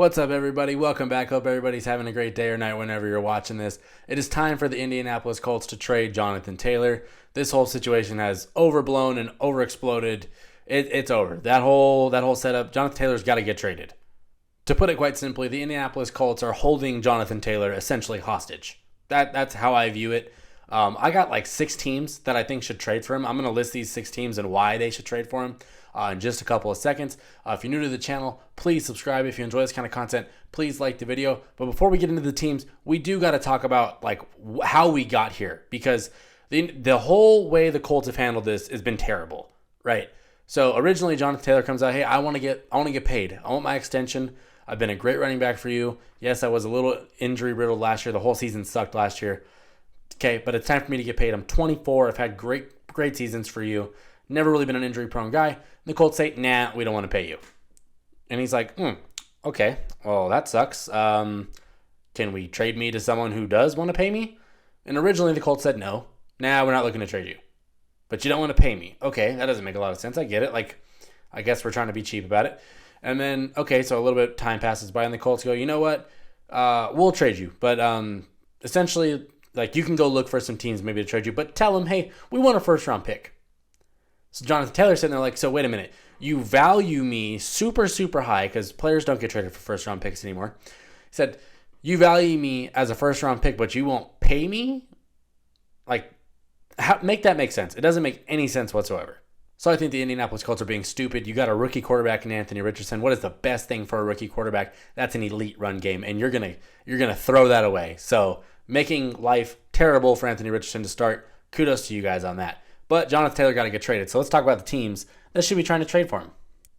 What's up, everybody? Welcome back. Hope everybody's having a great day or night whenever you're watching this. It is time for the Indianapolis Colts to trade Jonathan Taylor. This whole situation has overblown and overexploded. It's over. That whole setup, Jonathan Taylor's got to get traded. To put it quite simply, the Indianapolis Colts are holding Jonathan Taylor essentially hostage. That's how I view it. I got like 6 teams that I think should trade for him. I'm going to list these 6 teams and why they should trade for him in just a couple of seconds. If you're new to the channel, please subscribe. If you enjoy this kind of content, please like the video. But before we get into the teams, we do got to talk about like how we got here, because the whole way the Colts have handled this has been terrible, right? So originally Jonathan Taylor comes out, hey, I want to get paid. I want my extension. I've been a great running back for you. Yes, I was a little injury riddled last year. The whole season sucked last year. Okay, but it's time for me to get paid. I'm 24. I've had great seasons for you. Never really been an injury-prone guy. And the Colts say, nah, we don't want to pay you. And he's like, okay, well, that sucks. Can we trade me to someone who does want to pay me? And originally the Colts said, no. Nah, we're not looking to trade you. But you don't want to pay me. Okay, that doesn't make a lot of sense. I get it. Like, I guess we're trying to be cheap about it. And then, okay, so a little bit of time passes by, and the Colts go, you know what? We'll trade you. But essentially, like, you can go look for some teams maybe to trade you, but tell them, hey, we want a first-round pick. So Jonathan Taylor's sitting there like, so wait a minute. You value me super, super high, because players don't get traded for first-round picks anymore. He said, you value me as a first-round pick, but you won't pay me? Like, make that make sense. It doesn't make any sense whatsoever. So I think the Indianapolis Colts are being stupid. You got a rookie quarterback in Anthony Richardson. What is the best thing for a rookie quarterback? That's an elite run game, and you're gonna throw that away. So making life terrible for Anthony Richardson to start. Kudos to you guys on that. But Jonathan Taylor got to get traded. So let's talk about the teams that should be trying to trade for him.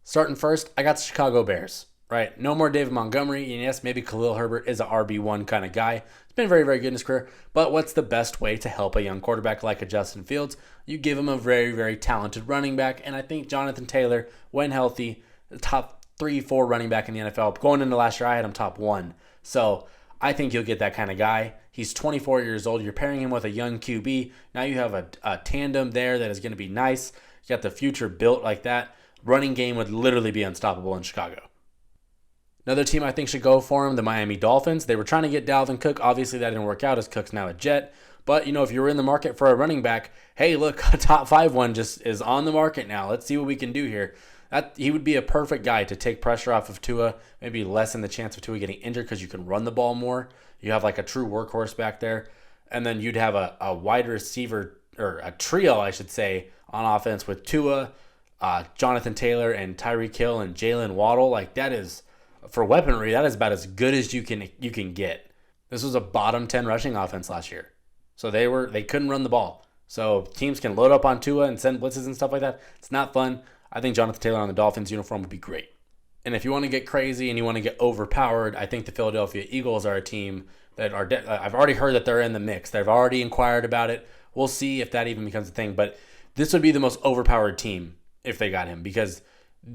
Starting first, I got the Chicago Bears. Right, no more David Montgomery. And yes, maybe Khalil Herbert is a RB1 kind of guy. He's been very, very good in his career. But what's the best way to help a young quarterback like a Justin Fields? You give him a very, very talented running back. And I think Jonathan Taylor, when healthy, the top 3-4 running back in the NFL. Going into last year, I had him top 1. So I think you'll get that kind of guy. He's 24 years old. You're pairing him with a young QB. Now you have a tandem there that is going to be nice. You got the future built like that. Running game would literally be unstoppable in Chicago. Another team I think should go for him, the Miami Dolphins. They were trying to get Dalvin Cook. Obviously, that didn't work out as Cook's now a Jet. But, if you were in the market for a running back, hey, look, a top 5 one just is on the market now. Let's see what we can do here. He would be a perfect guy to take pressure off of Tua, maybe lessen the chance of Tua getting injured because you can run the ball more. You have like a true workhorse back there. And then you'd have a wide receiver, or a trio, I should say, on offense with Tua, Jonathan Taylor, and Tyreek Hill, and Jalen Waddle. Like, that is, for weaponry, that is about as good as you can get. This was a bottom 10 rushing offense last year. So they couldn't run the ball. So teams can load up on Tua and send blitzes and stuff like that. It's not fun. I think Jonathan Taylor on the Dolphins uniform would be great. And if you want to get crazy and you want to get overpowered, I think the Philadelphia Eagles are a team that are I've already heard that they're in the mix. They've already inquired about it. We'll see if that even becomes a thing. But this would be the most overpowered team if they got him, because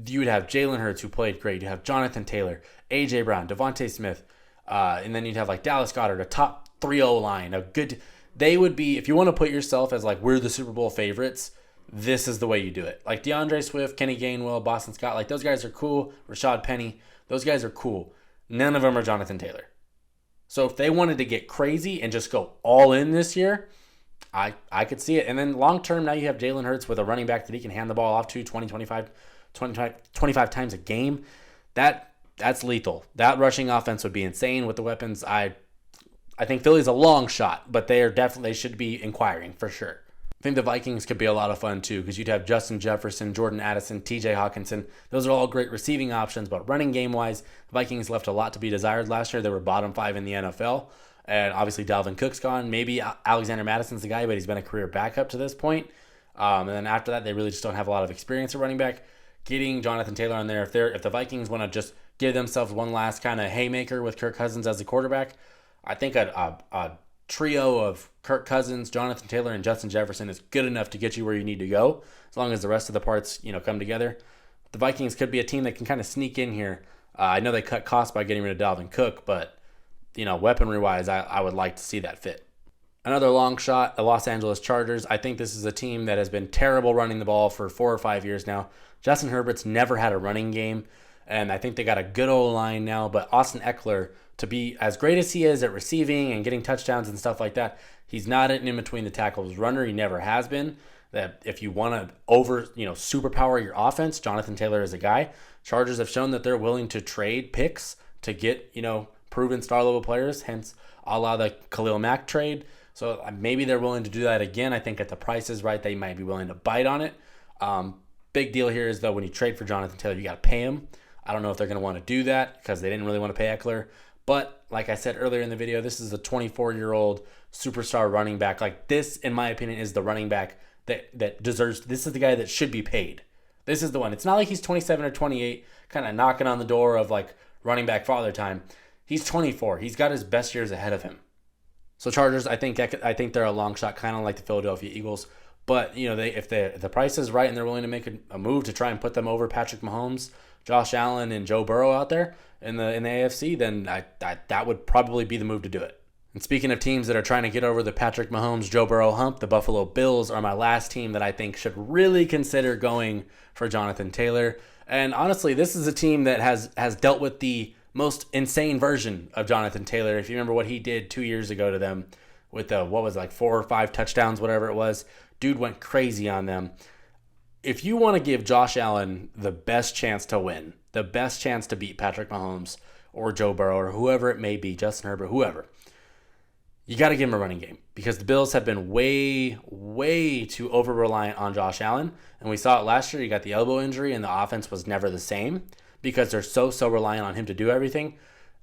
you would have Jalen Hurts, who played great. You have Jonathan Taylor, A.J. Brown, Devontae Smith, and then you'd have like Dallas Goedert, a top 3-0 line. They would be, if you want to put yourself as like, we're the Super Bowl favorites, this is the way you do it. Like DeAndre Swift, Kenny Gainwell, Boston Scott, like those guys are cool. Rashad Penny, those guys are cool. None of them are Jonathan Taylor. So if they wanted to get crazy and just go all in this year, I could see it. And then long term, now you have Jalen Hurts with a running back that he can hand the ball off to 25 times a game. That's lethal. That rushing offense would be insane with the weapons. I think Philly's a long shot, but they should be inquiring for sure. I think the Vikings could be a lot of fun too, because you'd have Justin Jefferson, Jordan Addison, TJ Hawkinson. Those are all great receiving options, but running game-wise, the Vikings left a lot to be desired last year. They were bottom 5 in the NFL, and obviously Dalvin Cook's gone. Maybe Alexander Madison's the guy, but he's been a career backup to this point. And then after that, they really just don't have a lot of experience at running back. Getting Jonathan Taylor on there, if the Vikings want to just give themselves one last kind of haymaker with Kirk Cousins as the quarterback, I think a trio of Kirk Cousins, Jonathan Taylor, and Justin Jefferson is good enough to get you where you need to go, as long as the rest of the parts, come together. The Vikings could be a team that can kind of sneak in here. I know they cut costs by getting rid of Dalvin Cook, but weaponry-wise, I would like to see that fit. Another long shot, the Los Angeles Chargers. I think this is a team that has been terrible running the ball for 4 or 5 years now. Justin Herbert's never had a running game. and I think they got a good old line now. But Austin Eckler, to be as great as he is at receiving and getting touchdowns and stuff like that, he's not an in between the tackles runner. He never has been. That if you want to superpower your offense, Jonathan Taylor is a guy. Chargers have shown that they're willing to trade picks to get, proven star level players, hence a la the Khalil Mack trade. So maybe they're willing to do that again. I think at the price is right, they might be willing to bite on it. Big deal here is, though, when you trade for Jonathan Taylor, you got to pay him. I don't know if they're going to want to do that because they didn't really want to pay Eckler. But like I said earlier in the video, this is a 24-year-old superstar running back. Like, this, in my opinion, is the running back that deserves. This is the guy that should be paid. This is the one. It's not like he's 27 or 28, kind of knocking on the door of like running back father time. He's 24. He's got his best years ahead of him. So Chargers, I think they're a long shot, kind of like the Philadelphia Eagles. But if the price is right and they're willing to make a move to try and put them over Patrick Mahomes, Josh Allen, and Joe Burrow out there in the AFC, then that would probably be the move to do it. And speaking of teams that are trying to get over the Patrick Mahomes, Joe Burrow hump, the Buffalo Bills are my last team that I think should really consider going for Jonathan Taylor. And honestly, this is a team that has dealt with the most insane version of Jonathan Taylor. If you remember what he did 2 years ago to them with 4 or 5 touchdowns, whatever it was, dude went crazy on them. If you want to give Josh Allen the best chance to win, the best chance to beat Patrick Mahomes or Joe Burrow or whoever it may be, Justin Herbert, whoever, you got to give him a running game because the Bills have been way, way too over-reliant on Josh Allen. And we saw it last year. He got the elbow injury and the offense was never the same because they're so reliant on him to do everything.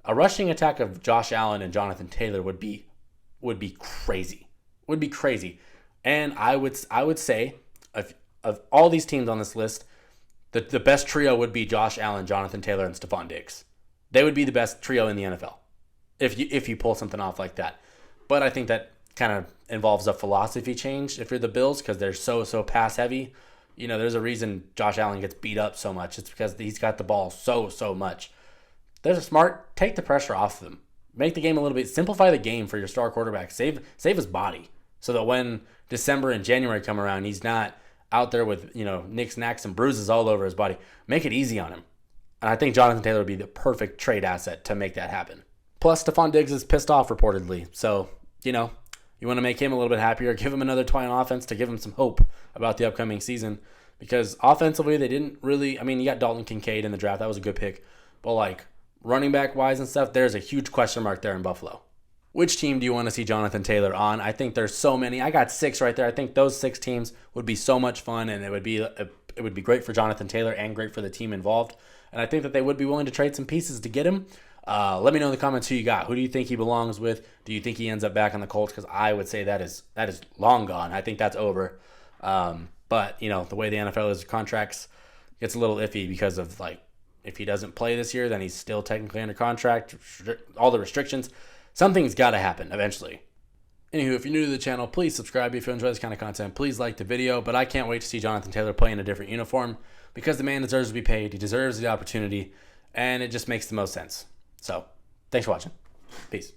A rushing attack of Josh Allen and Jonathan Taylor would be crazy. Would be crazy. And I would say of all these teams on this list, the best trio would be Josh Allen, Jonathan Taylor, and Stephon Diggs. They would be the best trio in the NFL if you pull something off like that. But I think that kind of involves a philosophy change if you're the Bills because they're so pass heavy. There's a reason Josh Allen gets beat up so much. It's because he's got the ball so much. There's a smart, take the pressure off them. Make the game a little bit, simplify the game for your star quarterback. Save his body so that when December and January come around, he's not out there with, nicks, knacks, and bruises all over his body. Make it easy on him. And I think Jonathan Taylor would be the perfect trade asset to make that happen. Plus, Stephon Diggs is pissed off reportedly. So, you want to make him a little bit happier, give him another toy on offense to give him some hope about the upcoming season. Because offensively, they didn't really, you got Dalton Kincaid in the draft. That was a good pick. But running back wise and stuff, there's a huge question mark there in Buffalo. Which team do you want to see Jonathan Taylor on? I think there's so many. I got 6 right there. I think those 6 teams would be so much fun, and it would be great for Jonathan Taylor and great for the team involved. And I think that they would be willing to trade some pieces to get him. Let me know in the comments who you got. Who do you think he belongs with? Do you think he ends up back on the Colts? Because I would say that is long gone. I think that's over. But the way the NFL is, contracts gets a little iffy because of if he doesn't play this year, then he's still technically under contract. All the restrictions. Something's got to happen eventually. Anywho, if you're new to the channel, please subscribe if you enjoy this kind of content. Please like the video, but I can't wait to see Jonathan Taylor play in a different uniform because the man deserves to be paid. He deserves the opportunity, and it just makes the most sense. So, thanks for watching. Peace.